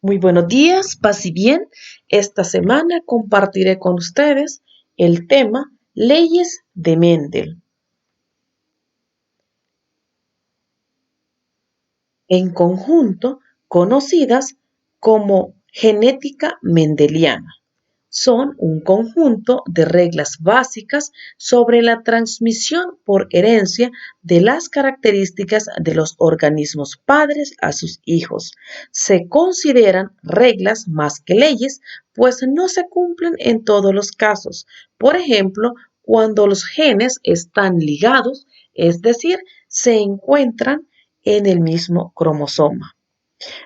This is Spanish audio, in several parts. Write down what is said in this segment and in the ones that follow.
Muy buenos días, paz y bien. Esta semana compartiré con ustedes el tema Leyes de Mendel, en conjunto conocidas como genética mendeliana. Son un conjunto de reglas básicas sobre la transmisión por herencia de las características de los organismos padres a sus hijos. Se consideran reglas más que leyes, pues no se cumplen en todos los casos. Por ejemplo, cuando los genes están ligados, es decir, se encuentran en el mismo cromosoma.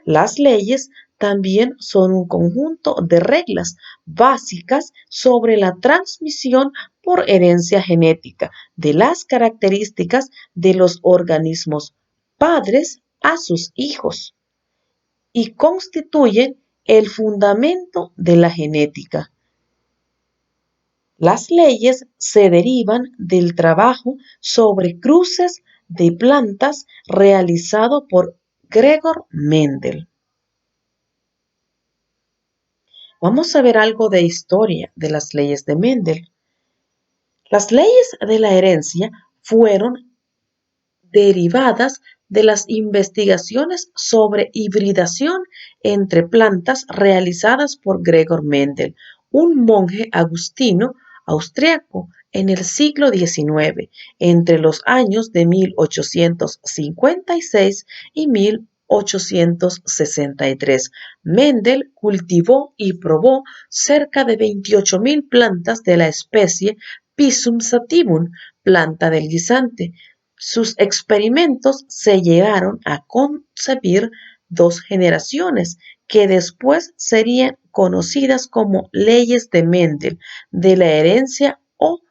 Las leyes también son un conjunto de reglas básicas sobre la transmisión por herencia genética de las características de los organismos padres a sus hijos y constituyen el fundamento de la genética. Las leyes se derivan del trabajo sobre cruces de plantas realizado por Gregor Mendel. Vamos a ver algo de historia de las leyes de Mendel. Las leyes de la herencia fueron derivadas de las investigaciones sobre hibridación entre plantas realizadas por Gregor Mendel, un monje agustino austriaco en el siglo XIX, entre los años de 1856 y 1863. Mendel cultivó y probó cerca de 28.000 plantas de la especie Pisum sativum, planta del guisante. Sus experimentos se llegaron a concebir dos generaciones que después serían conocidas como leyes de Mendel, de la herencia o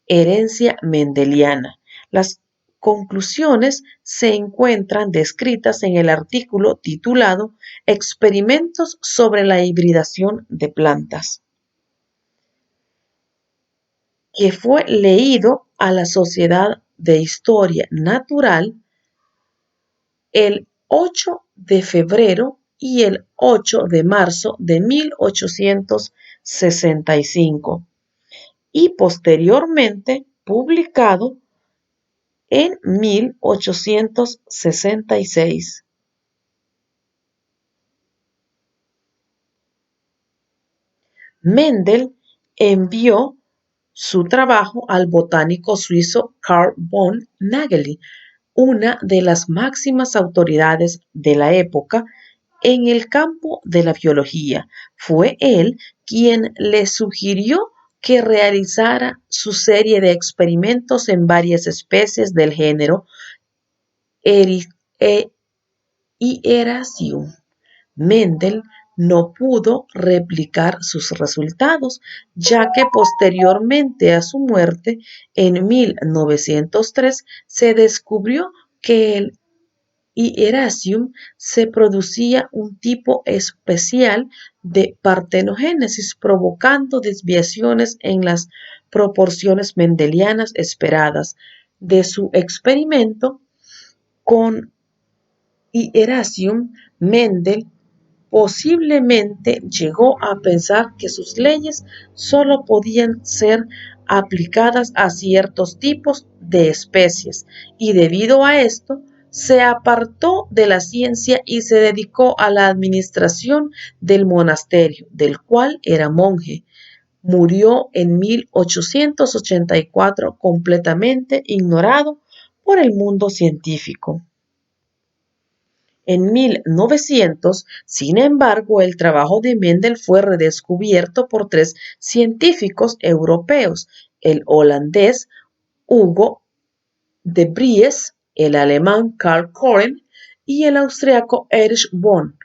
herencia mendeliana. Las conclusiones se encuentran descritas en el artículo titulado Experimentos sobre la hibridación de plantas, que fue leído a la Sociedad de Historia Natural el 8 de febrero y el 8 de marzo de 1865 y posteriormente publicado en 1866. Mendel envió su trabajo al botánico suizo Carl von Nageli, una de las máximas autoridades de la época en el campo de la biología. Fue él quien le sugirió que realizara su serie de experimentos en varias especies del género Hieracium. Mendel no pudo replicar sus resultados, ya que posteriormente a su muerte, en 1903, se descubrió que el Hieracium se producía un tipo especial de partenogénesis, provocando desviaciones en las proporciones mendelianas esperadas. De su experimento con Hieracium, Mendel posiblemente llegó a pensar que sus leyes solo podían ser aplicadas a ciertos tipos de especies y debido a esto se apartó de la ciencia y se dedicó a la administración del monasterio, del cual era monje. Murió en 1884 completamente ignorado por el mundo científico. En 1900, sin embargo, el trabajo de Mendel fue redescubierto por tres científicos europeos, el holandés Hugo de Vries, el alemán Karl Koren y el austriaco Erich Bohn.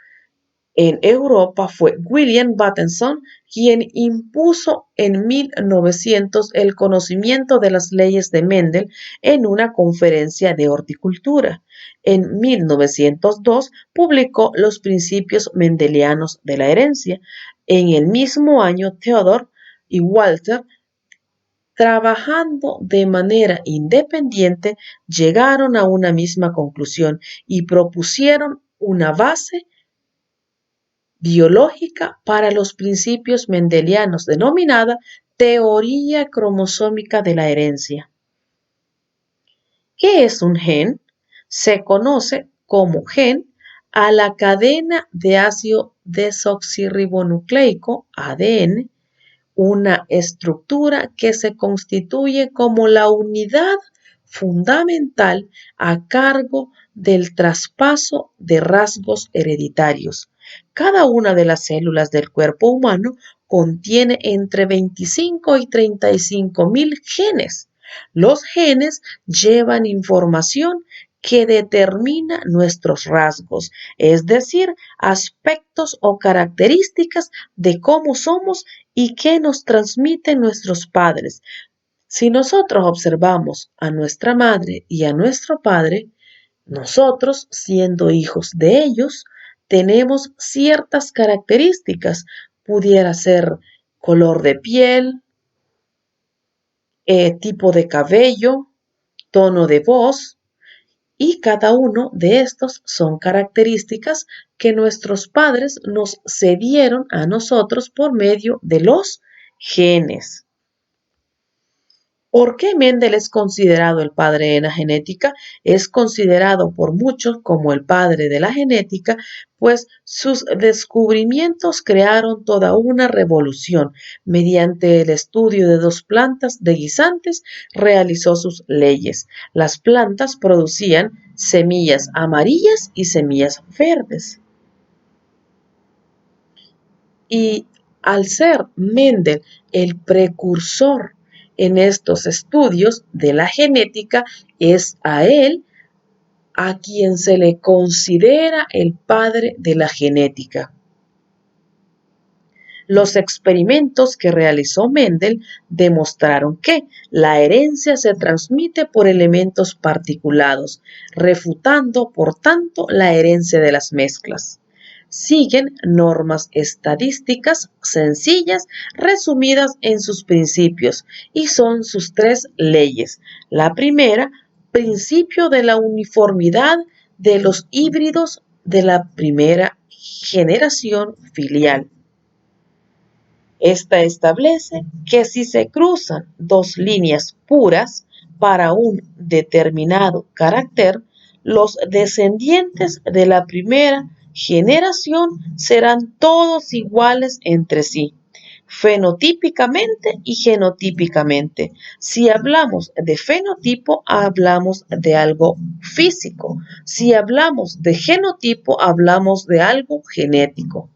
En Europa fue William Bateson quien impuso en 1900 el conocimiento de las leyes de Mendel en una conferencia de horticultura. En 1902 publicó Los principios mendelianos de la herencia. En el mismo año, Theodor y Walter, trabajando de manera independiente, llegaron a una misma conclusión y propusieron una base biológica para los principios mendelianos denominada teoría cromosómica de la herencia. ¿Qué es un gen? Se conoce como gen a la cadena de ácido desoxirribonucleico, ADN, una estructura que se constituye como la unidad fundamental a cargo del traspaso de rasgos hereditarios. Cada una de las células del cuerpo humano contiene entre 25 y 35.000 genes. Los genes llevan información que determina nuestros rasgos, es decir, aspectos o características de cómo somos y qué nos transmiten nuestros padres. Si nosotros observamos a nuestra madre y a nuestro padre, nosotros, siendo hijos de ellos, tenemos ciertas características. Pudiera ser color de piel, tipo de cabello, tono de voz, y cada uno de estos son características que nuestros padres nos cedieron a nosotros por medio de los genes. ¿Por qué Mendel es considerado el padre de la genética? Es considerado por muchos como el padre de la genética, pues sus descubrimientos crearon toda una revolución. Mediante el estudio de dos plantas de guisantes, realizó sus leyes. Las plantas producían semillas amarillas y semillas verdes. Y al ser Mendel el precursor en estos estudios de la genética, es a él a quien se le considera el padre de la genética. Los experimentos que realizó Mendel demostraron que la herencia se transmite por elementos particulados, refutando, por tanto, la herencia de las mezclas. Siguen normas estadísticas sencillas resumidas en sus principios y son sus tres leyes. La primera, principio de la uniformidad de los híbridos de la primera generación filial. Esta establece que si se cruzan dos líneas puras para un determinado carácter, los descendientes de la primera generación serán todos iguales entre sí, fenotípicamente y genotípicamente. Si hablamos de fenotipo, hablamos de algo físico. Si hablamos de genotipo, hablamos de algo genético.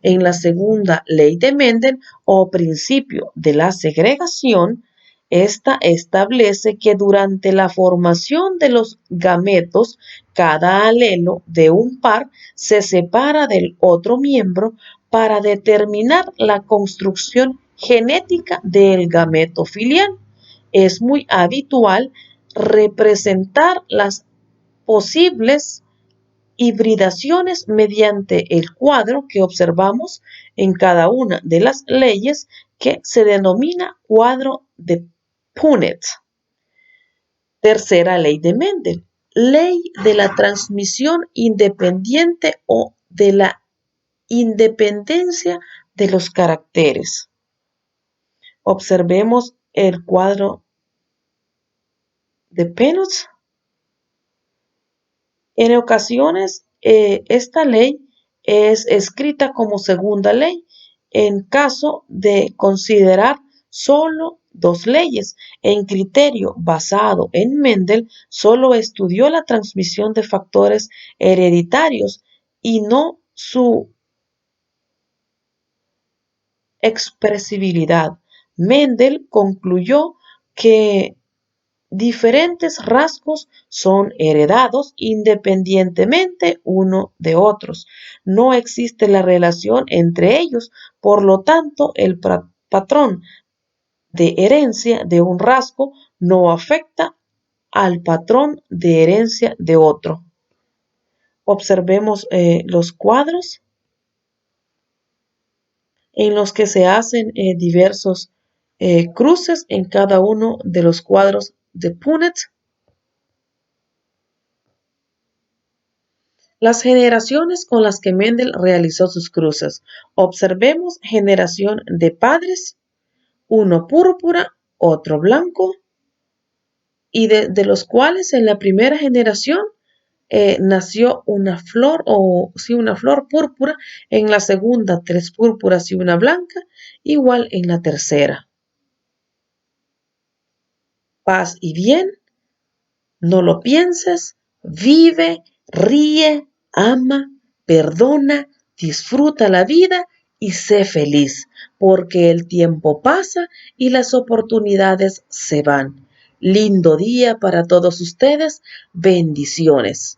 En la segunda ley de Mendel o principio de la segregación, esta establece que durante la formación de los gametos, cada alelo de un par se separa del otro miembro para determinar la construcción genética del gameto filial. Es muy habitual representar las posibles hibridaciones mediante el cuadro que observamos en cada una de las leyes que se denomina cuadro de Punnett. Tercera ley de Mendel, ley de la transmisión independiente o de la independencia de los caracteres. Observemos el cuadro de Punnett. En ocasiones, esta ley es escrita como segunda ley en caso de considerar solo dos leyes. En criterio basado en Mendel, solo estudió la transmisión de factores hereditarios y no su expresibilidad. Mendel concluyó que diferentes rasgos son heredados independientemente uno de otros. No existe la relación entre ellos, por lo tanto, el patrón de herencia de un rasgo no afecta al patrón de herencia de otro. Observemos los cuadros en los que se hacen diversos cruces en cada uno de los cuadros de Punnett. Las generaciones con las que Mendel realizó sus cruces. Observemos generación de padres, uno púrpura, otro blanco, y de los cuales en la primera generación nació una flor o sí, una flor púrpura, en la segunda tres púrpuras y una blanca, igual en la tercera. Paz y bien, no lo pienses, vive, ríe, ama, perdona, disfruta la vida y sé feliz, porque el tiempo pasa y las oportunidades se van. Lindo día para todos ustedes. Bendiciones.